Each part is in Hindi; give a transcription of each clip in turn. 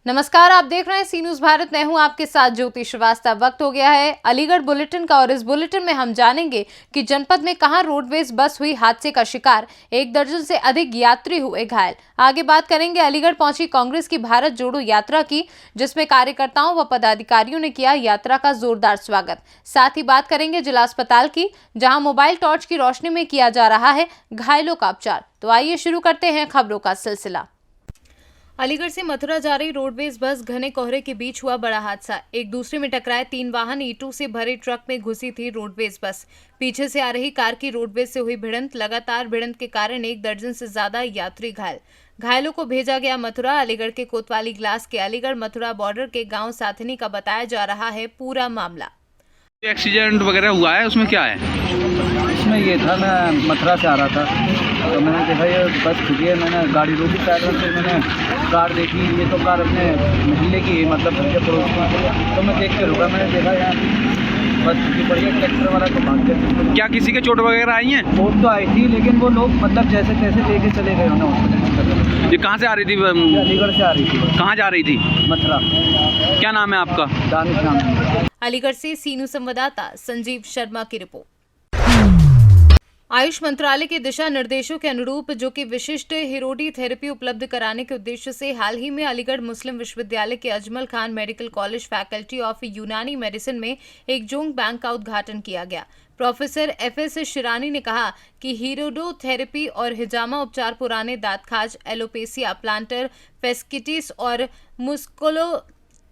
नमस्कार, आप देख रहे हैं सी न्यूज भारत। मैं हूं आपके साथ ज्योति श्रीवास्तव। वक्त हो गया है अलीगढ़ बुलेटिन का और इस बुलेटिन में हम जानेंगे कि जनपद में कहां रोडवेज बस हुई हादसे का शिकार, 1 दर्जन से अधिक यात्री हुए घायल। आगे बात करेंगे अलीगढ़ पहुंची कांग्रेस की भारत जोड़ो यात्रा की, जिसमें कार्यकर्ताओं व पदाधिकारियों ने किया यात्रा का जोरदार स्वागत। साथ ही बात करेंगे जिला अस्पताल की, जहां मोबाइल टॉर्च की रोशनी में किया जा रहा है घायलों का उपचार। तो आइए शुरू करते हैं खबरों का सिलसिला। अलीगढ़ से मथुरा जा रही रोडवेज बस घने कोहरे के बीच हुआ बड़ा हादसा। एक दूसरे में टकराए 3 वाहन ईंटों से भरे ट्रक में घुसी थी रोडवेज बस। पीछे से आ रही कार की रोडवेज से हुई भिड़ंत। लगातार भिड़ंत के कारण 1 दर्जन से ज्यादा यात्री घायल। घायलों को भेजा गया मथुरा। अलीगढ़ के कोतवाली ग्लास के अलीगढ़ मथुरा बॉर्डर के गांव साथनी का बताया जा रहा है पूरा मामला। एक्सीडेंट वगैरह हुआ है, उसमें क्या है? इसमें ये था, मैं मथुरा से आ रहा था तो मैंने देखा ये बस खड़ी है। मैंने गाड़ी रोकी पैदल, फिर मैंने कार देखी, ये तो कार अपने मोहल्ले की मतलब घर के पड़ोस में, तो मैं देख के रुका। मैंने देखा यार बस छुट्टी पड़ गई, ट्रैक्टर वाला तो भाग गया। क्या किसी के चोट वगैरह आई हैं? चोट तो आई थी, लेकिन वो लोग मतलब जैसे तैसे लेके चले गए उन्हें हॉस्पिटल। ये कहाँ से आ रही थी? अलीगढ़ से आ रही थी। कहाँ जा रही थी? मथुरा। क्या नाम है आपका? दानिश नाम है। अलीगढ़ से सीनू संवाददाता संजीव शर्मा की रिपोर्ट। आयुष मंत्रालय के दिशा निर्देशों के अनुरूप, जो कि विशिष्ट हिरोडी थेरेपी उपलब्ध कराने के उद्देश्य से हाल ही में अलीगढ़ मुस्लिम विश्वविद्यालय के Ajmal Khan medical college faculty of यूनानी मेडिसिन में एक जोंग बैंक का उद्घाटन किया गया। प्रोफेसर एफएस शिरानी ने कहा कि हीरोडो थेरेपी और हिजामा उपचार पुराने दांत खाज, एलोपेसिया, प्लांटर फेस्किटिस और मुस्कुलो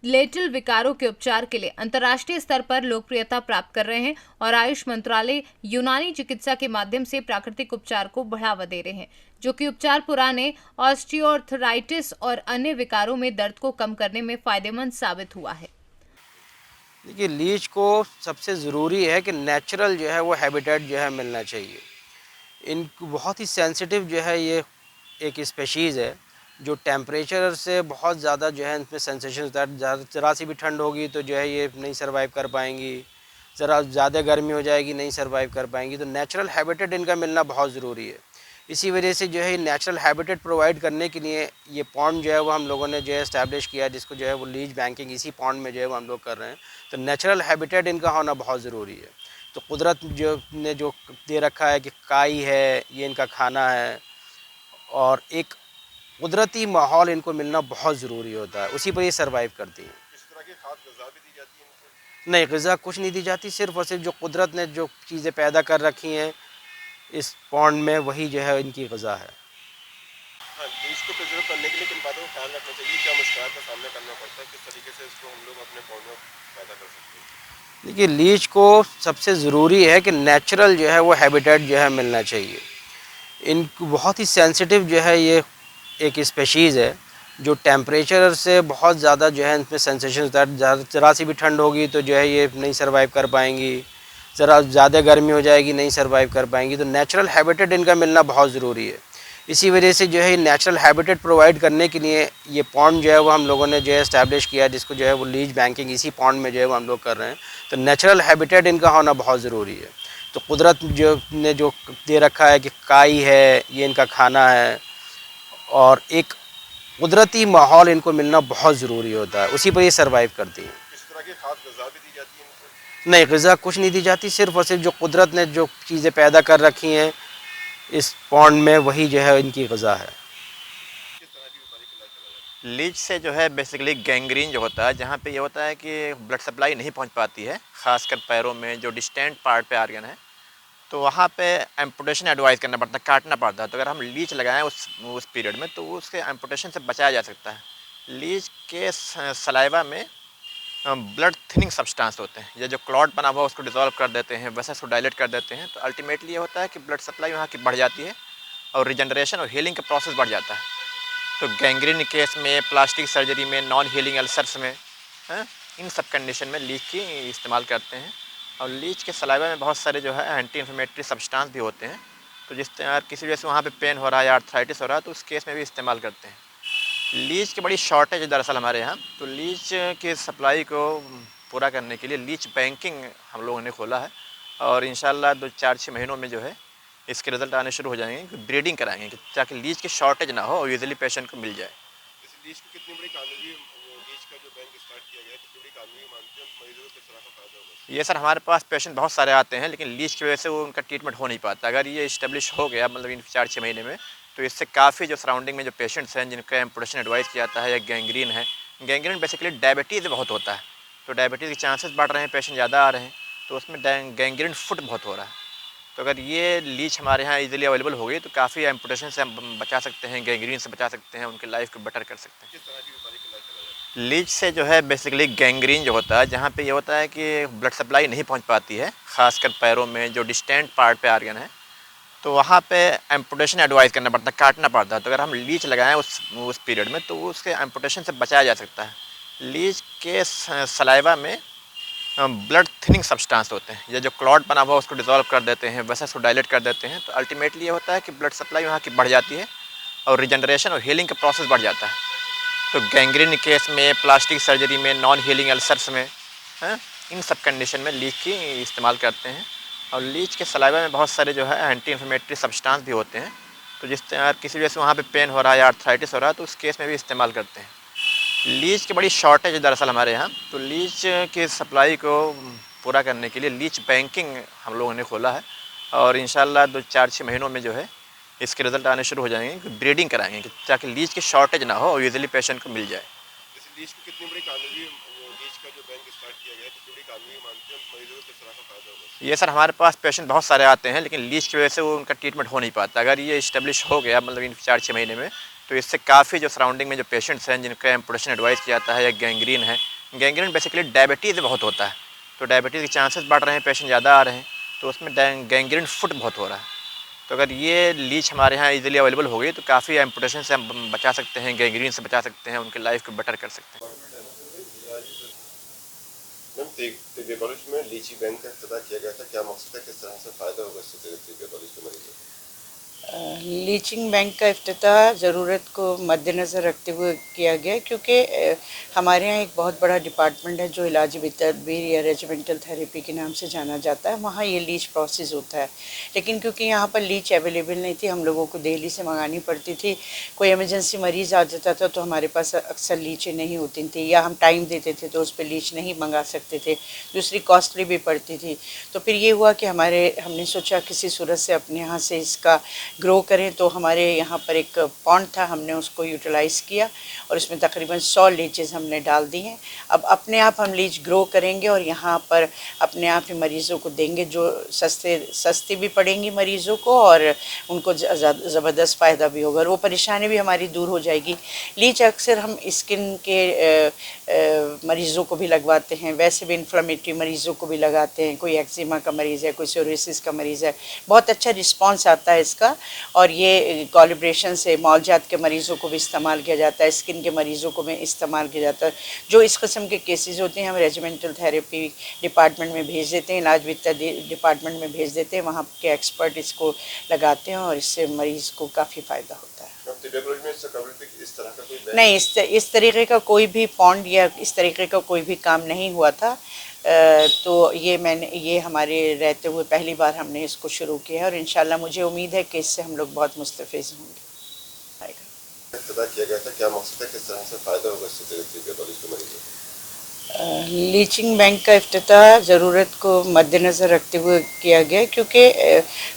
लेटल विकारों के उपचार के लिए अंतर्राष्ट्रीय स्तर पर लोकप्रियता प्राप्त कर रहे हैं और आयुष मंत्रालय यूनानी चिकित्सा के माध्यम से प्राकृतिक उपचार को बढ़ावा दे रहे हैं, जो कि उपचार पुराने ऑस्टियोआर्थराइटिस और अन्य विकारों में दर्द को कम करने में फायदेमंद साबित हुआ है। देखिए, लीच को सबसे ज़रूरी है कि नेचुरल जो है वो हैबिटेट जो है मिलना चाहिए। इनको बहुत ही सेंसिटिव जो है ये एक स्पेशीज़ है जो टेम्परेचर से बहुत ज़्यादा जो है इनमें सेंसेशन होता है। ज़रा सी भी ठंड होगी तो जो है ये नहीं सर्वाइव कर पाएंगी, ज़रा ज़्यादा गर्मी हो जाएगी नहीं सर्वाइव कर पाएंगी। तो नेचुरल हैबिटेट इनका मिलना बहुत ज़रूरी है। इसी वजह से जो है नेचुरल हैबिटेट प्रोवाइड करने के लिए ये पॉन्ड जो है वो हम लोगों ने जो है इस्टेब्लिश किया, जिसको जो है वो लीच बैंकिंग इसी पॉन्ड में जो है वो हम लोग कर रहे हैं। तो नेचुरल हैबिटेट इनका होना बहुत ज़रूरी है। तो कुदरत जो ने जो दे रखा है कि काई है, ये इनका खाना है, और एक कुदरती माहौल इनको मिलना बहुत ज़रूरी होता है, उसी पर ये सर्वाइव करती हैं। किसी तरह की खाद ग़िज़ा भी दी जाती है इनको? नहीं, ग़िज़ा कुछ नहीं दी जाती, सिर्फ़ और सिर्फ जो कुदरत ने जो चीज़ें पैदा कर रखी हैं इस पॉन्ड में, वही जो है इनकी ग़िज़ा है। हाँ, लीच को प्रिजर्व करने के लिए किन बातों का ख्याल रखना चाहिए? क्या मुश्किलात का सामना करना पड़ता है? किस तरीके से इसको हम लोग अपने पौध में पैदा कर सकते हैं? देखिए, लीच को सबसे ज़रूरी है कि नेचुरल जो है वो हैबिटेट जो है मिलना चाहिए। इनको बहुत ही सेंसिटिव जो है ये एक स्पेशीज़ है जो टेम्परेचर से बहुत ज़्यादा जो है इनमें सेंसेशन होता है। ज़रा सी भी ठंड होगी तो जो है ये नहीं सर्वाइव कर पाएंगी, ज़रा ज़्यादा गर्मी हो जाएगी नहीं सर्वाइव कर पाएंगी। तो नेचुरल हैबिटेट इनका मिलना बहुत ज़रूरी है। इसी वजह से जो है नेचुरल हैबिटेट प्रोवाइड करने के लिए ये पॉन्ड जो है वो हम लोगों ने जो है इस्टेब्लिश किया, जिसको जो है वो लीच बैंकिंग इसी पॉन्ड में जो है वो हम लोग कर रहे हैं। तो नेचुरल हैबिटेट इनका होना बहुत ज़रूरी है। तो कुदरत जो ने जो दे रखा है कि काई है, ये इनका खाना है, और एक कुदरती माहौल इनको मिलना बहुत ज़रूरी होता है, उसी पर ये सर्वाइव करती हैं। किसी तरह की खाद ग़िज़ा भी दी जाती है इनको? नहीं, ग़िज़ा कुछ नहीं दी जाती, सिर्फ़ और सिर्फ जो कुदरत ने जो चीज़ें पैदा कर रखी हैं इस पॉन्ड में, वही जो है इनकी ग़िज़ा है। किस तरह की बीमारी का इलाज चला जाता है? लीच से जो है बेसिकली गैंग्रीन जो होता है, जहाँ पे ये होता है कि ब्लड सप्लाई नहीं पहुँच पाती है, ख़ासकर पैरों में जो डिस्टेंट पार्ट पे आर्गन है, तो वहाँ पे एम्पुटेशन एडवाइस करना पड़ता है, काटना पड़ता है। तो अगर हम लीच लगाएं उस पीरियड में, तो उसके एम्पुटेशन से बचाया जा सकता है। लीच के सलाइवा में ब्लड थिनिंग सब्सटेंस होते हैं, ये जो क्लॉट बना हुआ उसको डिसॉल्व कर देते हैं, वैसे उसको डायलेट कर देते हैं। तो अल्टीमेटली ये होता है कि ब्लड सप्लाई वहाँ की बढ़ जाती है और रिजनरेशन और हीलिंग का प्रोसेस बढ़ जाता है। तो गैंग्रीन केस में, प्लास्टिक सर्जरी में, नॉन हीलिंग अल्सर्स में, इन सब कंडीशन में लीच की इस्तेमाल करते हैं। और लीच के सलाइवा में बहुत सारे जो है एंटी इन्फ्लेमेटरी सब्सटेंस भी होते हैं, तो जिस तरह किसी वजह से वहाँ पे पेन हो रहा है या आर्थराइटिस हो रहा है, तो उस केस में भी इस्तेमाल करते हैं। लीच की बड़ी शॉर्टेज है दरअसल हमारे यहाँ, तो लीच की सप्लाई को पूरा करने के लिए लीच बैंकिंग हम लोगों ने खोला है, और इंशाल्लाह 2-4-6 महीनों में जो है इसके रिज़ल्ट आने शुरू हो जाएंगे। ब्रीडिंग कराएंगे ताकि लीच की शॉर्टेज ना हो और ईजिली पेशेंट को मिल जाए। जैसे लीच की कितनी बड़ी कामयाबी का जो बैंक स्टार्ट किया गया है कितनी बड़ी कामयाबी मानते हैं, मरीजों को किस तरह का फायदा होगा? ये सर हमारे पास पेशेंट बहुत सारे आते हैं, लेकिन लीच की वजह से वो उनका ट्रीटमेंट हो नहीं पाता। अगर ये इस्टेब्लिश हो गया मतलब इन 4-6 महीने में, तो इससे काफ़ी जो सराउंडिंग में जो पेशेंट्स हैं जिनका एम्पुटेशन एडवाइस किया जाता है या गैंग्रीन है, गैंग्रीन बेसिकली डायबिटीज़ बहुत होता है, तो डायबिटीज़ के चांसेस बढ़ रहे हैं, पेशेंट ज़्यादा आ रहे हैं, तो उसमें गैंग्रीन फुट बहुत हो रहा है। तो अगर ये लीच हमारे यहाँ इजीली अवेलेबल हो गई तो काफ़ी एम्पुटेशन से हम बचा सकते हैं, गैंग्रीन से बचा सकते हैं, उनकी लाइफ को बेटर कर सकते हैं। किस तरह की बीमारी का इलाज चला जाता है? लीच से जो है बेसिकली गैंग्रीन जो होता है, जहाँ पे ये होता है कि ब्लड सप्लाई नहीं पहुँच पाती है, खासकर पैरों में जो डिस्टेंट पार्ट पे आर्गन है, तो वहाँ पे एम्पुटेशन एडवाइस करना पड़ता है, काटना पड़ता है। तो अगर हम लीच लगाएं उस पीरियड में तो उसके एम्पुटेशन से बचाया जा सकता है। लीच के सलाइवा में ब्लड थिनिंग सब्सटेंस होते हैं, ये जो क्लॉट बना हुआ उसको डिसॉल्व कर देते हैं, वैसे उसको डायलेट कर देते हैं, तो अल्टीमेटली ये होता है कि ब्लड सप्लाई वहाँ की बढ़ जाती है और रिजनरेशन और हीलिंग का प्रोसेस बढ़ जाता है। तो गैंग्रीन केस में, प्लास्टिक सर्जरी में, नॉन हीलिंग अल्सर्स में, इन सब कंडीशन में लीच की इस्तेमाल करते हैं। और लीच के सलाइवा में बहुत सारे जो है एंटी इन्फ्लेमेटरी सब्सटेंस भी होते हैं, तो जिससे अगर किसी वजह से वहाँ पे पेन हो रहा है या आर्थराइटिस हो रहा है तो उस केस में भी इस्तेमाल करते हैं। लीच की बड़ी शॉर्टेज है दरअसल हमारे यहाँ, तो लीच की सप्लाई को पूरा करने के लिए लीच बैंकिंग हम लोगों ने खोला है और इंशाल्लाह 2-4-6 महीनों में जो है इसके रिज़ल्ट आने शुरू हो जाएंगे, ब्रीडिंग कराएंगे ताकि लीच की शॉर्टेज ना हो और ईजिली पेशेंट को मिल जाए। जैसे लीच को कितनी बड़ी कामयाबी, लीच का जो बैंक स्टार्ट किया गया है कितनी बड़ी कामयाबी मानते हैं, मरीजों को किस तरह का फायदा होगा? ये सर हमारे पास पेशेंट बहुत सारे आते हैं, लेकिन लीच की वजह से वो उनका ट्रीटमेंट हो नहीं पाता। अगर ये इस्टेब्लिश हो गया मतलब इन 4-6 महीने में, तो इससे काफ़ी जो सराउंडिंग में जो पेशेंट्स हैं जिनका एम्पुटेशन एडवाइस किया जाता है या गैंग्रीन है, गैंग्रीन बेसिकली डायबिटीज़ बहुत होता है, तो डायबिटीज़ के चांसेस बढ़ रहे हैं, पेशेंट ज़्यादा आ रहे हैं, तो उसमें गैंग्रीन फुट बहुत हो रहा है। तो अगर ये लीच हमारे यहाँ इजीली अवेलेबल हो गई तो काफ़ी एम्पुटेशन से हम बचा सकते हैं, गैंग्रीन से बचा सकते हैं, उनकी लाइफ को बेटर कर सकते हैं। मैम तिब्बत कॉलेज में लीची बैंक का इफ्तिताह किया गया था, क्या मकसद है, किस तरह से फ़ायदा होगा इससे तिब्बत कॉलेज के मरीजों को? लीचिंग बैंक का इफ्तिताह ज़रूरत को मद्देनज़र रखते हुए किया गया, क्योंकि हमारे यहाँ एक बहुत बड़ा डिपार्टमेंट है जो इलाज तदबीर या रेजिमेंटल थेरेपी के नाम से जाना जाता है, वहाँ ये लीच प्रोसेस होता है। लेकिन क्योंकि यहाँ पर लीच अवेलेबल नहीं थी, हम लोगों को दिल्ली से मंगानी पड़ती थी। कोई इमरजेंसी मरीज़ आ जाता था तो हमारे पास अक्सर लीचें नहीं होती थी, या हम टाइम देते थे तो उस पर लीच नहीं मंगा सकते थे, दूसरी कॉस्टली भी पड़ती थी। तो फिर ये हुआ कि हमने सोचा किसी सूरत से अपने यहाँ से इसका ग्रो करें, तो हमारे यहाँ पर एक पॉन्ड था, हमने उसको यूटिलाइज़ किया और इसमें तकरीबन 100 लीचेस हमने डाल दी हैं। अब अपने आप हम लीच ग्रो करेंगे और यहाँ पर अपने आप ही मरीज़ों को देंगे, जो सस्ती भी पड़ेंगी मरीज़ों को और उनको ज़बरदस्त फ़ायदा भी होगा और वो परेशानी भी हमारी दूर हो जाएगी। लीच अक्सर हम स्किन के मरीज़ों को भी लगवाते हैं, वैसे भी इन्फ्लेमेटरी मरीज़ों को भी लगाते हैं, कोई एक्जिमा का मरीज़ है, कोई सोरियासिस का मरीज़ है, बहुत अच्छा रिस्पांस आता है इसका। और ये कोलैबोरेशन से मौलजात के मरीज़ों को भी इस्तेमाल किया जाता है, स्किन के मरीज़ों को भी इस्तेमाल किया जाता है। जो इस किस्म के केसेस होते हैं हम रेजिमेंटल थेरेपी डिपार्टमेंट में भेज देते हैं, इलाज वित्त डिपार्टमेंट में भेज देते हैं, वहाँ के एक्सपर्ट इसको लगाते हैं और इससे मरीज़ को काफ़ी फ़ायदा होता है। इस तरह का कोई नहीं, इस तरीके का कोई भी पॉन्ड या इस तरीके का कोई भी काम नहीं हुआ था। तो ये हमारे रहते हुए पहली बार हमने इसको शुरू किया है और इंशाल्लाह मुझे उम्मीद है कि इससे हम लोग बहुत मुस्तफ़िज़ होंगे। इफ्तिताह किया गया था, क्या मकसद है, किस तरह से फ़ायदा होगा इससे तिब्बत कॉलेज के मरीजों को? लीचिंग बैंक का इफ्तिताह ज़रूरत को मद्देनज़र रखते हुए किया गया, क्योंकि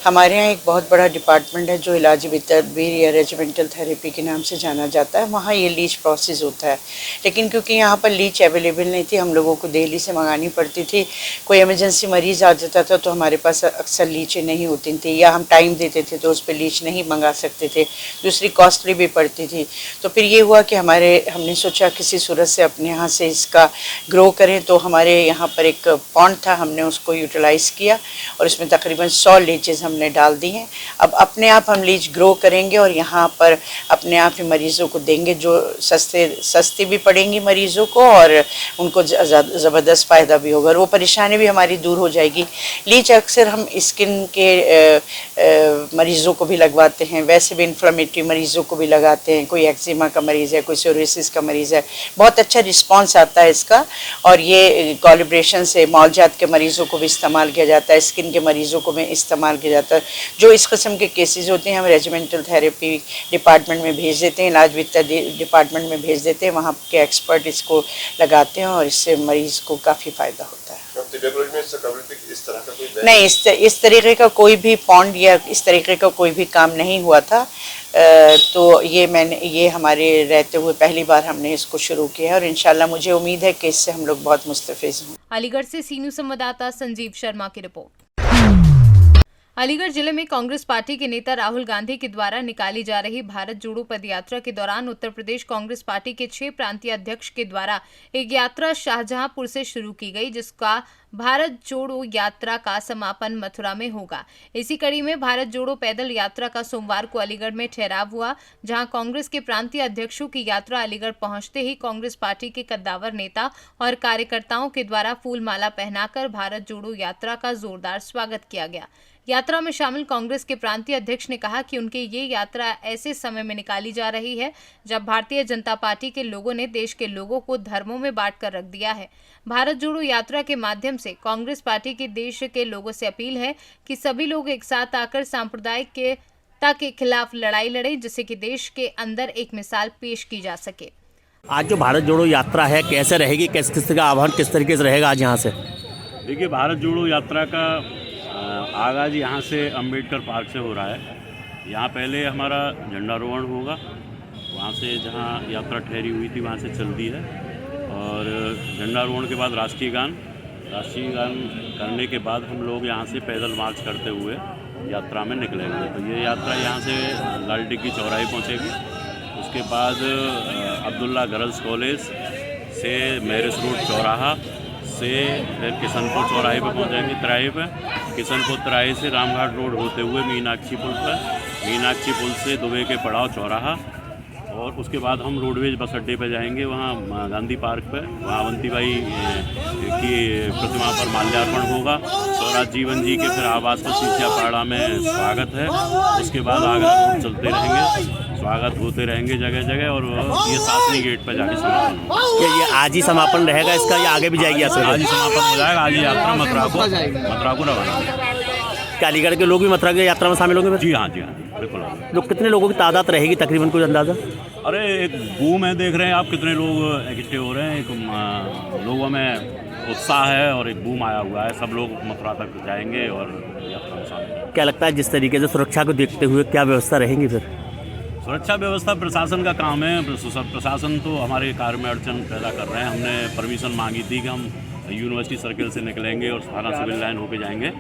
हमारे यहाँ एक बहुत बड़ा डिपार्टमेंट है जो इलाज तदबीर या रेजिमेंटल थेरेपी के नाम से जाना जाता है, वहाँ ये लीच प्रोसेस होता है। लेकिन क्योंकि यहाँ पर लीच अवेलेबल नहीं थी, हम लोगों को दिल्ली से मंगानी पड़ती थी। कोई इमरजेंसी मरीज़ आ जाता था तो हमारे पास अक्सर लीचें नहीं होती थी, या हम टाइम देते थे तो उस पर लीच नहीं मंगा सकते थे, दूसरी कॉस्टली भी पड़ती थी। तो फिर ये हुआ कि हमने सोचा किसी सूरत से अपने यहाँ से इसका ग्रो करें, तो हमारे यहाँ पर एक पॉन्ड था, हमने उसको यूटिलाइज़ किया और इसमें तकरीबन 100 लीचेस हमने डाल दी हैं। अब अपने आप हम लीच ग्रो करेंगे और यहाँ पर अपने आप ही मरीज़ों को देंगे, जो सस्ती भी पड़ेंगी मरीज़ों को और उनको ज़बरदस्त फ़ायदा भी होगा और वो परेशानी भी हमारी दूर हो जाएगी। लीच अक्सर हम स्किन के मरीज़ों को भी लगवाते हैं, वैसे भी इन्फ्लेमेटरी मरीज़ों को भी लगाते हैं, कोई एक्जिमा का मरीज़ है, कोई सोरियासिस का मरीज़ है, बहुत अच्छा रिस्पांस आता है इसका। और ये कोलैबोरेशन से मौलजात के मरीज़ों को भी इस्तेमाल किया जाता है, स्किन के मरीज़ों को भी इस्तेमाल किया जाता है। जो इस किस्म के केसेस होते हैं हम रेजिमेंटल थेरेपी डिपार्टमेंट में भेज देते हैं, इलाज विद्या डिपार्टमेंट में भेज देते हैं, वहाँ के एक्सपर्ट इसको लगाते हैं और इससे मरीज़ को काफ़ी फ़ायदा होता है। इस तरह का कोई नहीं, इस तरीके का कोई भी पॉन्ड या इस तरीके का कोई भी काम नहीं हुआ था। तो ये हमारे रहते हुए पहली बार हमने इसको शुरू किया है और इंशाल्लाह मुझे उम्मीद है कि इससे हम लोग बहुत मुस्तफिज़ हों। अलीगढ़ से सी न्यूज़ संवाददाता संजीव शर्मा की रिपोर्ट। अलीगढ़ जिले में कांग्रेस पार्टी के नेता राहुल गांधी के द्वारा निकाली जा रही भारत जोड़ो पदयात्रा के दौरान उत्तर प्रदेश कांग्रेस पार्टी के 6 प्रांतीय अध्यक्ष के द्वारा एक यात्रा शाहजहांपुर से शुरू की गई, जिसका भारत जोड़ो यात्रा का समापन मथुरा में होगा। इसी कड़ी में भारत जोड़ो पैदल यात्रा का सोमवार को अलीगढ़ में ठहराव हुआ, जहां कांग्रेस के प्रांतीय अध्यक्षों की यात्रा अलीगढ़ पहुंचते ही कांग्रेस पार्टी के कद्दावर नेता और कार्यकर्ताओं के द्वारा फूल माला पहनाकर भारत जोड़ो यात्रा का जोरदार स्वागत किया गया। यात्रा में शामिल कांग्रेस के प्रांतीय अध्यक्ष ने कहा कि उनकी ये यात्रा ऐसे समय में निकाली जा रही है जब भारतीय जनता पार्टी के लोगों ने देश के लोगों को धर्मों में बांट कर रख दिया है। भारत जोड़ो यात्रा के माध्यम से कांग्रेस पार्टी के देश के लोगों से अपील है कि सभी लोग एक साथ आकर सांप्रदायिकता के खिलाफ लड़ाई लड़ें, जिससे कि देश के अंदर एक मिसाल पेश की जा सके। आज जो भारत जोड़ो यात्रा है कैसे रहेगी, किस किस का आह्वान किस तरीके से रहेगा आज यहाँ से? देखिए, भारत जोड़ो यात्रा का आगाज़ यहाँ से अंबेडकर पार्क से हो रहा है। यहाँ पहले हमारा झंडारोहण होगा, वहाँ से जहाँ यात्रा ठहरी हुई थी वहाँ से चलती है, और झंडारोहण के बाद राष्ट्रीय गान करने के बाद हम लोग यहाँ से पैदल मार्च करते हुए यात्रा में निकलेंगे। तो ये यात्रा यहाँ से लाल टिक्की चौराहे पहुँचेगी, उसके बाद अब्दुल्ला गर्ल्स कॉलेज से मैरिज रोड चौराहा से फिर किशनपुर चौराहे पे पहुँचेंगे, तिराहे पे। किशनपुर तिराहे से रामघाट रोड होते हुए मीनाक्षी पुल पर, मीनाक्षी पुल से दुबे के पड़ाव चौराहा, और उसके बाद हम रोडवेज बस अड्डे पे जाएंगे, वहाँ गांधी पार्क पे, वहाँ अवंतीबाई की प्रतिमा पर माल्यार्पण होगा। स्वराज जीवन जी के फिर आवास पर सीसियापाड़ा में स्वागत है। उसके बाद आगरा रोड चलते रहेंगे, स्वागत होते रहेंगे जगह जगह, और ये सातवीं गेट पर जाके समापन होगा। ये आज ही समापन रहेगा इसका या आगे भी जाएगी? आज ही समापन हो जाएगा। आज ही यात्रा मथुरा को रवाना। क्या अलीगढ़ के लोग भी मथुरा की यात्रा में शामिल होंगे? जी हाँ, बिल्कुल। लोग कितने लोगों की तादाद रहेगी तकरीबन, कुछ अंदाज़ा? अरे एक बूम है, देख रहे हैं आप कितने लोग इकट्ठे हो रहे हैं। एक लोगों में उत्साह है और एक बूम आया हुआ है। सब लोग मथुरा तक जाएंगे और यात्रा में शामिल। क्या लगता है जिस तरीके से सुरक्षा को देखते हुए क्या व्यवस्था रहेंगी? फिर सुरक्षा व्यवस्था प्रशासन का काम है। प्रशासन तो हमारे कार्य में अड़चन पैदा कर रहे हैं। हमने परमिशन मांगी थी कि हम यूनिवर्सिटी सर्किल से निकलेंगे और थाना सिविल लाइन होके जाएंगे,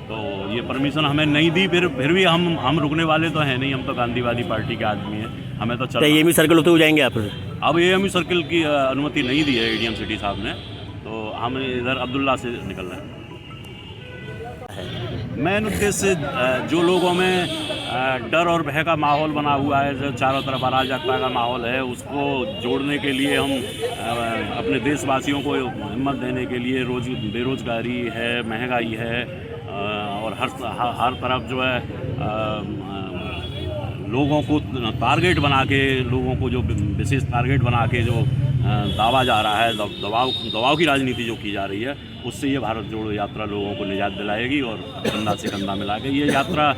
तो ये परमिशन हमें नहीं दी। फिर भी हम रुकने वाले तो हैं नहीं, हम तो गांधीवादी पार्टी के आदमी हैं, हमें तो चल। एएमयू सर्किल होते हुए जाएंगे आप? अब एएमयू सर्किल की अनुमति नहीं दी है एडीएम सिटी साहब ने, तो हम इधर अब्दुल्ला से निकल रहे हैं। मेन उद्देश्य जो लोगों में डर और भय का माहौल बना हुआ है, जो चारों तरफ अराजकता का माहौल है, उसको जोड़ने के लिए हम अपने देशवासियों को हिम्मत देने के लिए बेरोजगारी है, महंगाई है, और हर तरफ जो है लोगों को टारगेट बना के, लोगों को जो विशेष टारगेट बना के जो दावा जा रहा है, दबाव की राजनीति जो की जा रही है, उससे ये भारत जोड़ो यात्रा लोगों को निजात दिलाएगी और कंधा से कंधा मिला के ये यात्रा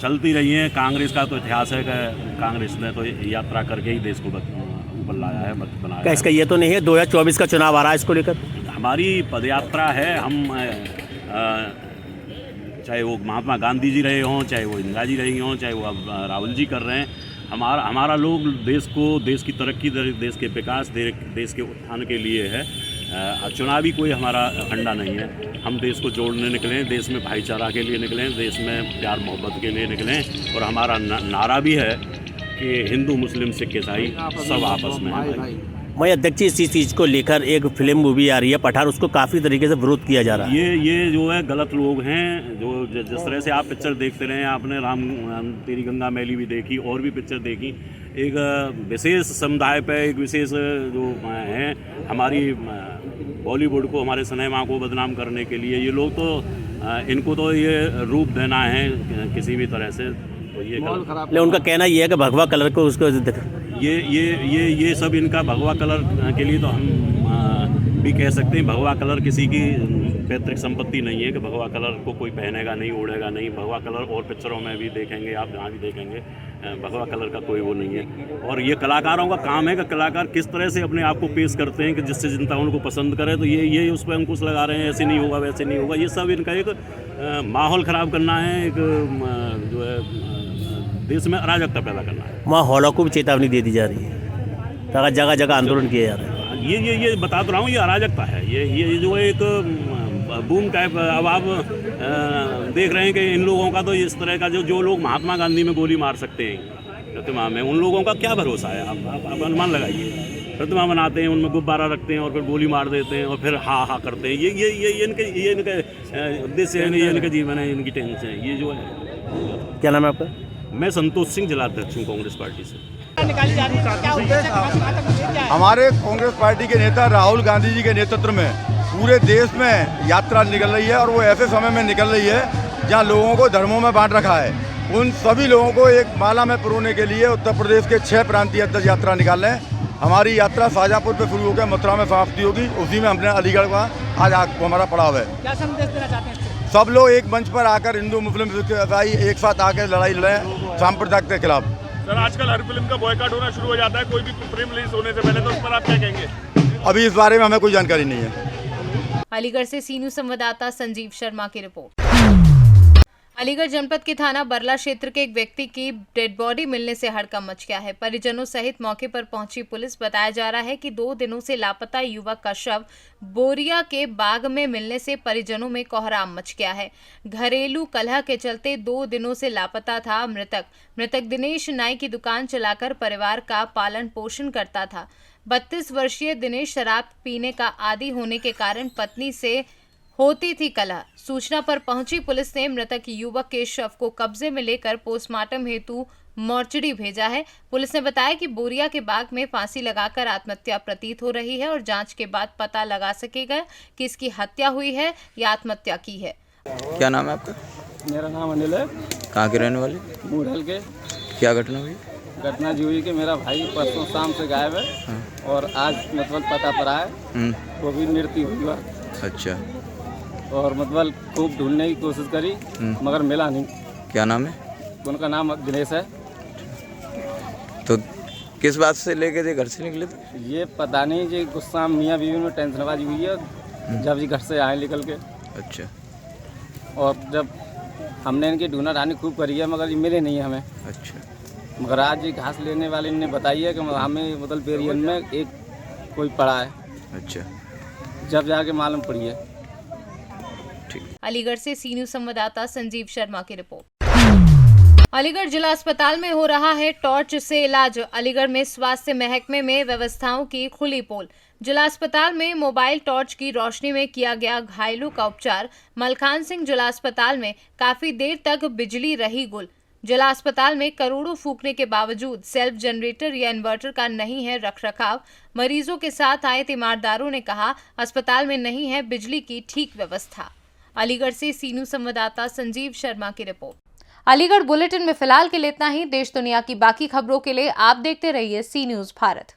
चलती रही है। कांग्रेस का तो इतिहास है कि कांग्रेस ने तो यात्रा करके ही देश को ऊपर लाया है, बनाया। क्या इसका ये तो नहीं है 2024 का चुनाव आ रहा है, इसको लेकर हमारी पदयात्रा है। हम चाहे वो महात्मा गांधी जी रहे हों, चाहे वो इंदिरा जी रही हों, चाहे वो राहुल जी कर रहे हैं, हमारा लोग देश को, देश की तरक्की, देश के विकास, देश के उत्थान के लिए है। चुनावी कोई हमारा अड्डा नहीं है। हम देश को जोड़ने निकलें, देश में भाईचारा के लिए निकलें, देश में प्यार मोहब्बत के लिए निकलें, और हमारा नारा भी है कि हिंदू मुस्लिम सिख ईसाई सब आपस में हैं भाई। मैं अध्यक्ष इसी चीज़ को लेकर एक फिल्म मूवी आ रही है पठान, उसको काफ़ी तरीके से विरोध किया जा रहा है। ये जो है गलत लोग हैं, जो जिस तरह से आप पिक्चर देखते रहे, आपने राम तेरी गंगा मैली भी देखी और भी पिक्चर देखी। एक विशेष समुदाय पे, एक विशेष जो हैं हमारी बॉलीवुड को, हमारे सिनेमा को बदनाम करने के लिए ये लोग, तो इनको तो ये रूप देना है किसी भी तरह से, तो ये लेकिन उनका कहना ये है कि भगवा कलर को उसको ये सब इनका भगवा कलर के लिए तो हम भी कह सकते हैं भगवा कलर किसी की पैतृक संपत्ति नहीं है कि भगवा कलर को कोई पहनेगा नहीं, ओढ़ेगा नहीं। भगवा कलर और पिक्चरों में भी देखेंगे आप, जहाँ भी देखेंगे भगवा कलर का कोई वो नहीं है। और ये कलाकारों का काम है कि कलाकार किस तरह से अपने आप को पेश करते हैं कि जिससे जनता उनको पसंद करे। तो ये उस पर अंकुश लगा रहे हैं, ऐसे नहीं होगा वैसे नहीं होगा। ये सब इनका एक माहौल ख़राब करना है, एक जो है देश में अराजकता पैदा करना है। माहौलों को भी चेतावनी दे दी जा रही है, जगह जगह आंदोलन किए जा रहे हैं। ये बता तो रहा हूँ, ये अराजकता है। ये जो एक बूम टाइप, अब आप देख रहे हैं कि इन लोगों का तो इस तरह का जो लोग महात्मा गांधी में गोली मार सकते हैं प्रतिमा में, उन लोगों का क्या भरोसा है? आप अनुमान लगाइए। प्रतिमा बनाते हैं, उनमें गुब्बारा रखते हैं और फिर गोली मार देते हैं और फिर हा करते हैं। ये इनके उद्देश्य है, ये इनके जीवन है, इनकी टेंशन है। ये जो है। क्या नाम है आपका? मैं संतोष सिंह, जिलाध्यक्ष हूँ कांग्रेस पार्टी से। हमारे कांग्रेस पार्टी के नेता राहुल गांधी जी के नेतृत्व में पूरे देश में यात्रा निकल रही है और वो ऐसे समय में निकल रही है जहां लोगों को धर्मों में बांट रखा है। उन सभी लोगों को एक माला में पिरोने के लिए उत्तर प्रदेश के 6 प्रांतीय अध्यक्ष यात्रा निकाल रहे हैं। हमारी यात्रा शाहजहाँपुर पे शुरू होकर मथुरा में समाप्ति होगी, उसी में हमने अलीगढ़ का आज हमारा पड़ाव है। क्या संदेश देना चाहते हैं? सब लोग एक मंच पर आकर हिंदू मुस्लिम ईसाई एक साथ आकर लड़ाई लड़ें सांप्रदायिकता के खिलाफ। सर, आजकल हर फिल्म का बॉयकॉट होना शुरू हो जाता है, कोई भी फिल्म रिलीज होने से पहले, तो उस पर आप क्या कहेंगे? अभी इस बारे में हमें कोई जानकारी नहीं है। अलीगढ़ से सी न्यूज़ संवाददाता संजीव शर्मा की रिपोर्ट। अलीगढ़ जनपद के थाना बरला क्षेत्र के एक व्यक्ति की डेड बॉडी मिलने से हड़कंप मच गया है। परिजनों सहित मौके पर पहुंची पुलिस बताया जा रहा है कि 2 दिनों से लापता युवक का शव बोरिया के बाग में मिलने से परिजनों में कोहराम मच गया है। घरेलू कलह के चलते 2 दिनों से लापता था मृतक दिनेश नाई की दुकान चलाकर परिवार का पालन पोषण करता था। 32 वर्षीय दिनेश शराब पीने का आदी होने के कारण पत्नी से होती थी कलह। सूचना पर पहुंची पुलिस ने मृतक युवक के शव को कब्जे में लेकर पोस्टमार्टम हेतु मोर्चरी भेजा है। पुलिस ने बताया कि बोरिया के बाग में फांसी लगाकर आत्महत्या प्रतीत हो रही है और जांच के बाद पता लगा सकेगा कि इसकी हत्या हुई है या आत्महत्या की है। क्या नाम है आपका? मेरा नाम अनिल है। कहाँ के रहने वाले? मूढ़ल के। क्या घटना हुई? घटना जी हुई कि मेरा भाई परसों शाम से गायब है और आज मतलब पता पड़ा है, वो भी मृत्यु हुई है। अच्छा। और मतलब खूब ढूंढने की कोशिश करी मगर मिला नहीं। क्या नाम है? उनका नाम दिनेश है। तो किस बात से लेके थे घर से निकले थे? ये पता नहीं जी, गुस्सा मियाँ बीवी में टेंशनबाजी हुई है जब जी घर से आए निकल के। अच्छा। और जब हमने इनकी ढूंढा ढानी खूब करी है मगर ये मिले नहीं हमें। अच्छा। मगर आज ये घास लेने वाले ने बताई है कि हमें मतलब बेरियन में एक कोई पड़ा है। अच्छा। जब जाके मालूम पड़ी है। अलीगढ़ से सी न्यूज़ संवाददाता संजीव शर्मा की रिपोर्ट। अलीगढ़ जिला अस्पताल में हो रहा है टॉर्च से इलाज। अलीगढ़ में स्वास्थ्य महकमे में व्यवस्थाओं की खुली पोल। जिला अस्पताल में मोबाइल टॉर्च की रोशनी में किया गया घायलों का उपचार। मलखान सिंह जिला अस्पताल में काफी देर तक बिजली रही गुल। जिला अस्पताल में करोड़ों फूकने के बावजूद सेल्फ जनरेटर या इन्वर्टर का नहीं है रखरखाव। मरीजों के साथ आए तीमारदारों ने कहा अस्पताल में नहीं है बिजली की ठीक व्यवस्था। अलीगढ़ से सी न्यूज़ संवाददाता संजीव शर्मा की रिपोर्ट। अलीगढ़ बुलेटिन में फिलहाल के लिए इतना ही। देश दुनिया की बाकी खबरों के लिए आप देखते रहिए सी न्यूज़ भारत।